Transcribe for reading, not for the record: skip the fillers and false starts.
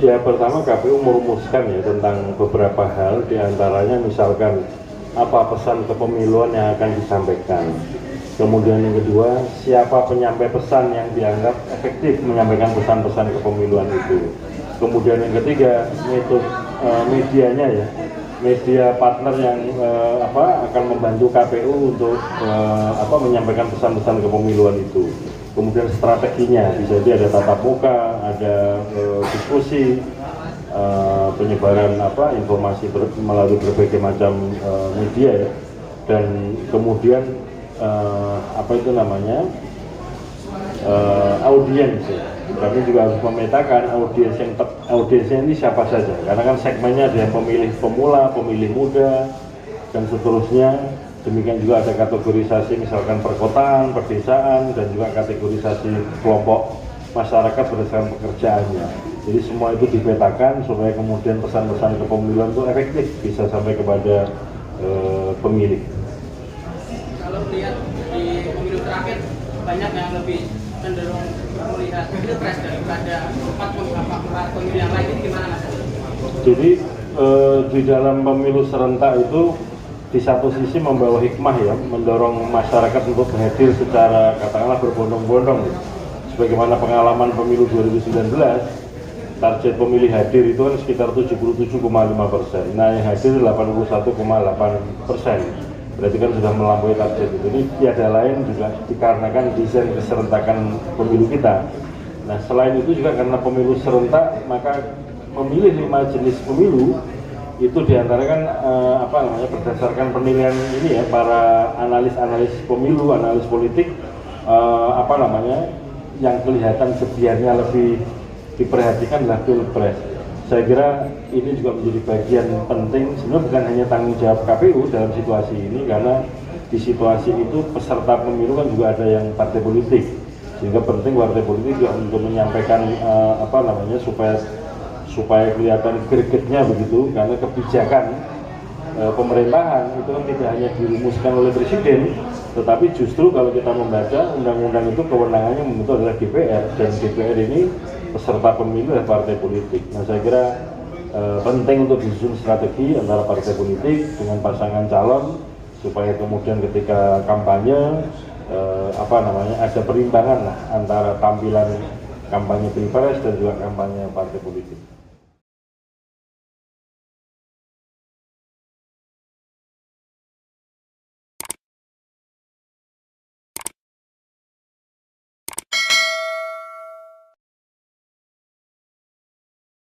Ya, pertama KPU merumuskan ya tentang beberapa hal, diantaranya misalkan apa pesan kepemiluan yang akan disampaikan. Kemudian yang kedua, siapa penyampai pesan yang dianggap efektif menyampaikan pesan-pesan kepemiluan itu. Kemudian yang ketiga, metode medianya ya, media partner yang akan membantu KPU untuk menyampaikan pesan-pesan kepemiluan itu. Kemudian strateginya, bisa jadi ada tatap muka, ada diskusi, penyebaran informasi melalui berbagai macam media ya, dan kemudian audiens ya. Kami juga harus memetakan audiensnya ini siapa saja, karena kan segmennya ada yang pemilih pemula, pemilih muda, dan seterusnya. Demikian juga ada kategorisasi misalkan perkotaan, perdesaan, dan juga kategorisasi kelompok masyarakat berdasarkan pekerjaannya. Jadi semua itu dipetakan supaya kemudian pesan-pesan kepemiluan itu efektif bisa sampai kepada pemilih. Kalau lihat di pemilu terakhir banyak yang lebih cenderung melihat pilpres daripada empat pemilu yang lain, ini gimana Mas? Jadi di dalam pemilu serentak itu di satu sisi membawa hikmah ya, mendorong masyarakat untuk hadir secara katakanlah berbondong-bondong. Sebagaimana pengalaman pemilu 2019, target pemilih hadir itu kan sekitar 77,5%. Nah, yang hadir 81,8%. Berarti kan sudah melampaui target itu. Ini tiada lain juga dikarenakan desain keserentakan pemilu kita. Nah, selain itu juga karena pemilu serentak, maka memilih 5 jenis pemilu itu diantara kan berdasarkan penilaian ini ya, para analis pemilu, analis politik, yang kelihatan sebiarnya lebih diperhatikan adalah pilpres. Saya kira ini juga menjadi bagian penting, sebenarnya bukan hanya tanggung jawab KPU dalam situasi ini, karena di situasi itu peserta pemilu kan juga ada yang partai politik, sehingga penting partai politik juga untuk menyampaikan supaya kelihatan gregetnya begitu, karena kebijakan pemerintahan itu kan tidak hanya dirumuskan oleh presiden, tetapi justru kalau kita membaca undang-undang itu kewenangannya membentuk adalah DPR, dan DPR ini peserta pemilu adalah partai politik. Nah, saya kira penting untuk disusun strategi antara partai politik dengan pasangan calon supaya kemudian ketika kampanye ada perimbangan lah antara tampilan kampanye pilpres dan juga kampanye partai politik.